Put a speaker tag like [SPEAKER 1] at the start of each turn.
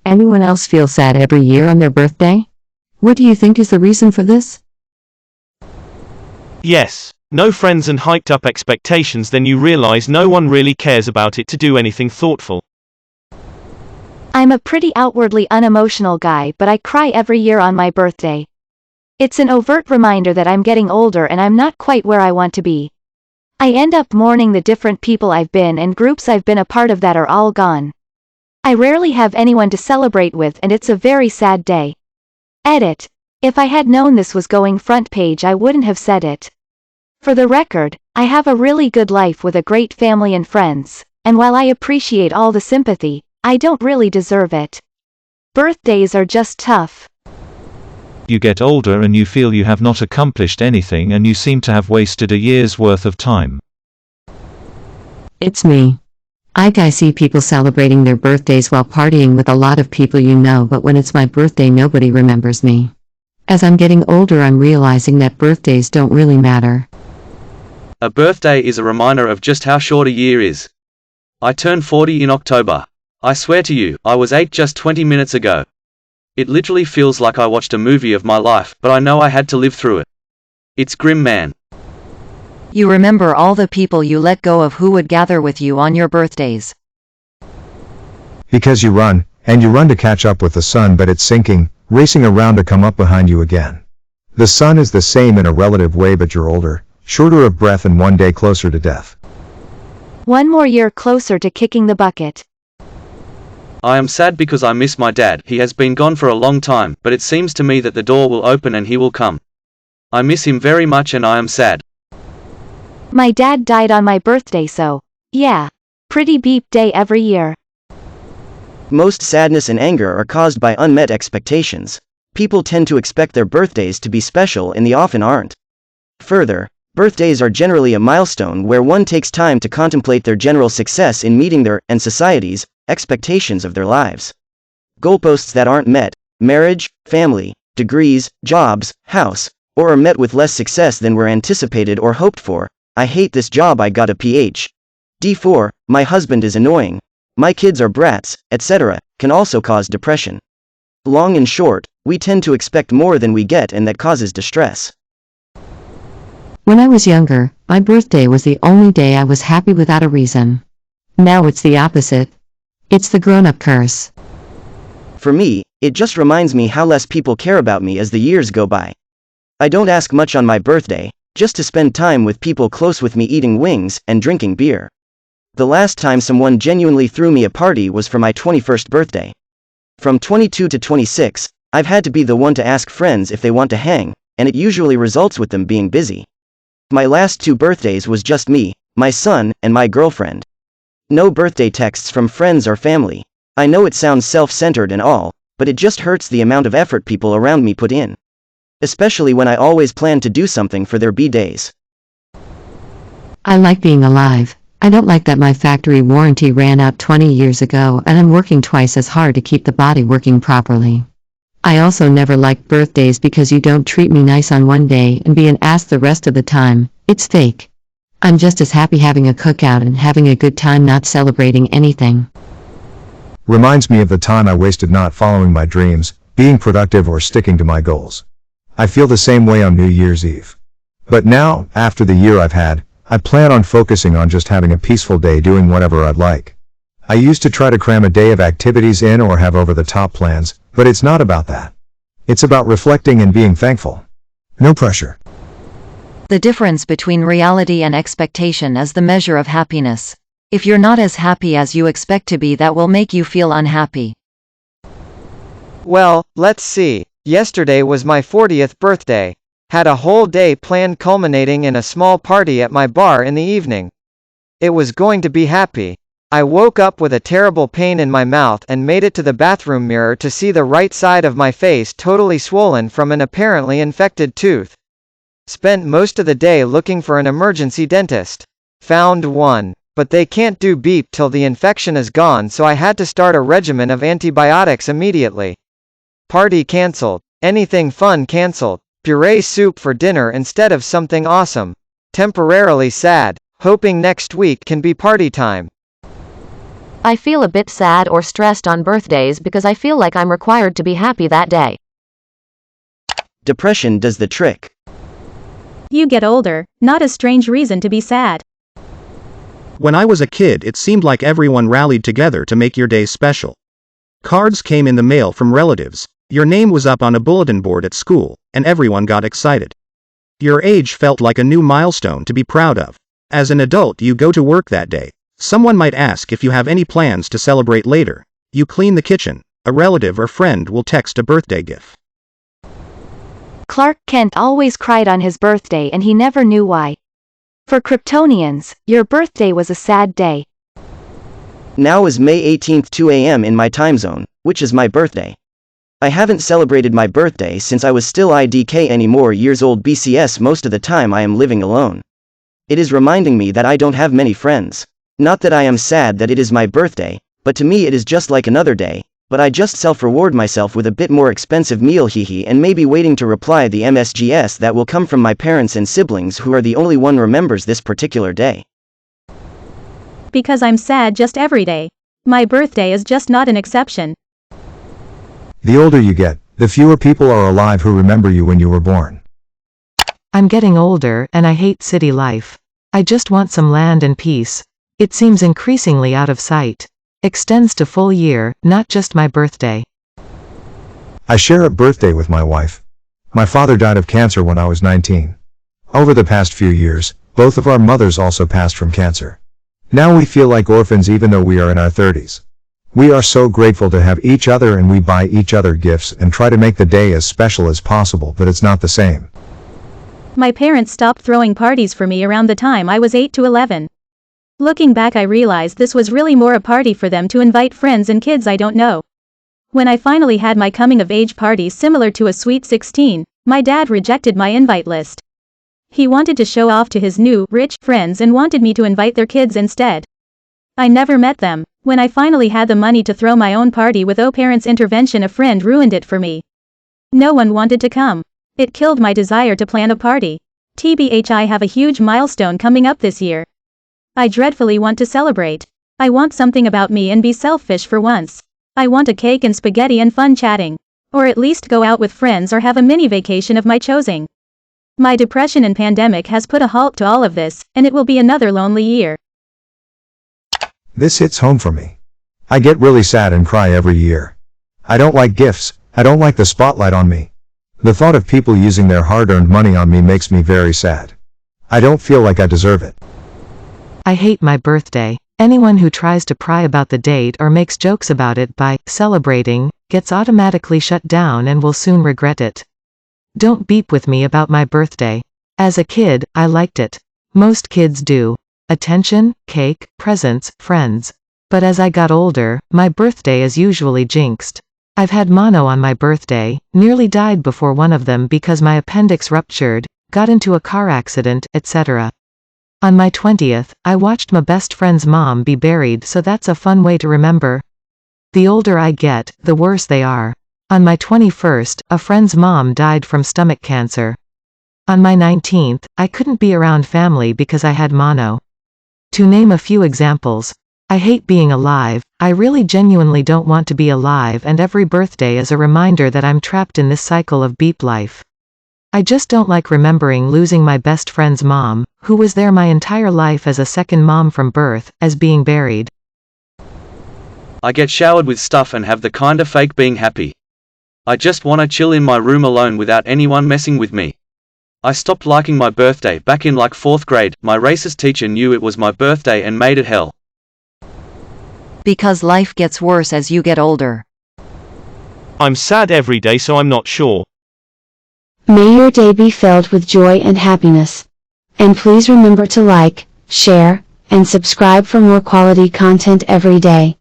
[SPEAKER 1] Anyone else feel sad every year on their birthday? What do you think is the reason for this?
[SPEAKER 2] Yes. No friends and hyped up expectations, then you realize no one really cares about it to do anything thoughtful.
[SPEAKER 3] I'm a pretty outwardly unemotional guy, but I cry every year on my birthday. It's an overt reminder that I'm getting older and I'm not quite where I want to be. I end up mourning the different people I've been and groups I've been a part of that are all gone. I rarely have anyone to celebrate with, and it's a very sad day. Edit. If I had known this was going front page, I wouldn't have said it. For the record, I have a really good life with a great family and friends, and while I appreciate all the sympathy, I don't really deserve it. Birthdays are just tough.
[SPEAKER 4] You get older and you feel you have not accomplished anything and you seem to have wasted a year's worth of time.
[SPEAKER 1] It's me. I see people celebrating their birthdays while partying with a lot of people you know, but when it's my birthday nobody remembers me. As I'm getting older, I'm realizing that birthdays don't really matter.
[SPEAKER 5] A birthday is a reminder of just how short a year is. I turned 40 in October. I swear to you, I was 8 just 20 minutes ago. It literally feels like I watched a movie of my life, but I know I had to live through it. It's grim, man.
[SPEAKER 6] You remember all the people you let go of who would gather with you on your birthdays.
[SPEAKER 7] Because you run, and you run to catch up with the sun, but it's sinking, racing around to come up behind you again. The sun is the same in a relative way, but you're older, shorter of breath, and one day closer to death.
[SPEAKER 3] One more year closer to kicking the bucket.
[SPEAKER 5] I am sad because I miss my dad. He has been gone for a long time, but it seems to me that the door will open and he will come. I miss him very much and I am sad.
[SPEAKER 3] My dad died on my birthday, so, yeah. Pretty beep day every year.
[SPEAKER 8] Most sadness and anger are caused by unmet expectations. People tend to expect their birthdays to be special and they often aren't. Further, birthdays are generally a milestone where one takes time to contemplate their general success in meeting their, and society's, expectations of their lives. Goalposts that aren't met, marriage, family, degrees, jobs, house, or are met with less success than were anticipated or hoped for. I hate this job, I got a Ph.D. My husband is annoying, my kids are brats, etc., can also cause depression. Long and short, we tend to expect more than we get, and that causes distress.
[SPEAKER 1] When I was younger, my birthday was the only day I was happy without a reason. Now it's the opposite. It's the grown-up curse.
[SPEAKER 8] For me, it just reminds me how less people care about me as the years go by. I don't ask much on my birthday, just to spend time with people close with me eating wings and drinking beer. The last time someone genuinely threw me a party was for my 21st birthday. From 22 to 26, I've had to be the one to ask friends if they want to hang, and it usually results with them being busy. My last 2 birthdays was just me, my son, and my girlfriend. No birthday texts from friends or family. I know it sounds self-centered and all, but it just hurts the amount of effort people around me put in. Especially when I always plan to do something for their B-days.
[SPEAKER 1] I like being alive. I don't like that my factory warranty ran out 20 years ago and I'm working twice as hard to keep the body working properly. I also never liked birthdays because you don't treat me nice on one day and be an ass the rest of the time. It's fake. I'm just as happy having a cookout and having a good time, not celebrating anything.
[SPEAKER 7] Reminds me of the time I wasted not following my dreams, being productive, or sticking to my goals. I feel the same way on New Year's Eve. But now, after the year I've had, I plan on focusing on just having a peaceful day doing whatever I'd like. I used to try to cram a day of activities in or have over-the-top plans, but it's not about that. It's about reflecting and being thankful. No pressure.
[SPEAKER 6] The difference between reality and expectation is the measure of happiness. If you're not as happy as you expect to be, that will make you feel unhappy.
[SPEAKER 9] Well, let's see. Yesterday was my 40th birthday. Had a whole day planned, culminating in a small party at my bar in the evening. It was going to be happy. I woke up with a terrible pain in my mouth and made it to the bathroom mirror to see the right side of my face totally swollen from an apparently infected tooth. Spent most of the day looking for an emergency dentist. Found one, but they can't do beep till the infection is gone, so I had to start a regimen of antibiotics immediately. Party cancelled. Anything fun cancelled. Puree soup for dinner instead of something awesome. Temporarily sad, hoping next week can be party time.
[SPEAKER 6] I feel a bit sad or stressed on birthdays because I feel like I'm required to be happy that day.
[SPEAKER 8] Depression does the trick.
[SPEAKER 10] You get older, not a strange reason to be sad.
[SPEAKER 11] When I was a kid, it seemed like everyone rallied together to make your day special. Cards came in the mail from relatives, your name was up on a bulletin board at school, and everyone got excited. Your age felt like a new milestone to be proud of. As an adult, you go to work that day. Someone might ask if you have any plans to celebrate later. You clean the kitchen. A relative or friend will text a birthday gif.
[SPEAKER 3] Clark Kent always cried on his birthday and he never knew why. For Kryptonians, your birthday was a sad day.
[SPEAKER 8] Now is May 18th 2 a.m. in my time zone, which is my birthday. I haven't celebrated my birthday since I was still IDK anymore years old BCS. Most of the time I am living alone. It is reminding me that I don't have many friends. Not that I am sad that it is my birthday, but to me it is just like another day. But I just self-reward myself with a bit more expensive meal and maybe waiting to reply the MSGs that will come from my parents and siblings who are the only one remembers this particular day.
[SPEAKER 10] Because I'm sad just every day. My birthday is just not an exception.
[SPEAKER 7] The older you get, the fewer people are alive who remember you when you were born.
[SPEAKER 1] I'm getting older and I hate city life. I just want some land and peace. It seems increasingly out of sight. Extends to full year, not just my birthday.
[SPEAKER 7] I share a birthday with my wife. My father died of cancer when I was 19. Over the past few years, both of our mothers also passed from cancer. Now we feel like orphans even though we are in our 30s. We are so grateful to have each other and we buy each other gifts and try to make the day as special as possible, but it's not the same.
[SPEAKER 10] My parents stopped throwing parties for me around the time I was 8 to 11. Looking back, I realized this was really more a party for them to invite friends and kids I don't know. When I finally had my coming-of-age party similar to a Sweet 16, my dad rejected my invite list. He wanted to show off to his new, rich friends and wanted me to invite their kids instead. I never met them. When I finally had the money to throw my own party with parents' intervention, a friend ruined it for me. No one wanted to come. It killed my desire to plan a party. TBH, I have a huge milestone coming up this year. I dreadfully want to celebrate. I want something about me and be selfish for once. I want a cake and spaghetti and fun chatting. Or at least go out with friends or have a mini vacation of my choosing. My depression and pandemic has put a halt to all of this, and it will be another lonely year.
[SPEAKER 7] This hits home for me. I get really sad and cry every year. I don't like gifts. I don't like the spotlight on me. The thought of people using their hard-earned money on me makes me very sad. I don't feel like I deserve it.
[SPEAKER 1] I hate my birthday. Anyone who tries to pry about the date or makes jokes about it by celebrating gets automatically shut down and will soon regret it. Don't beep with me about my birthday. As a kid, I liked it. Most kids do. Attention, cake, presents, friends. But as I got older, my birthday is usually jinxed. I've had mono on my birthday, nearly died before one of them because my appendix ruptured, got into a car accident, etc. On my 20th, I watched my best friend's mom be buried, so that's a fun way to remember. The older I get, the worse they are. On my 21st, a friend's mom died from stomach cancer. On my 19th, I couldn't be around family because I had mono. To name a few examples. I hate being alive. I really genuinely don't want to be alive, and every birthday is a reminder that I'm trapped in this cycle of beep life. I just don't like remembering losing my best friend's mom, who was there my entire life as a second mom from birth, as being buried.
[SPEAKER 5] I get showered with stuff and have the kinda fake being happy. I just wanna chill in my room alone without anyone messing with me. I stopped liking my birthday back in like 4th grade. My racist teacher knew it was my birthday and made it hell.
[SPEAKER 6] Because life gets worse as you get older.
[SPEAKER 2] I'm sad every day, so I'm not sure.
[SPEAKER 12] May your day be filled with joy and happiness. And please remember to like, share, and subscribe for more quality content every day.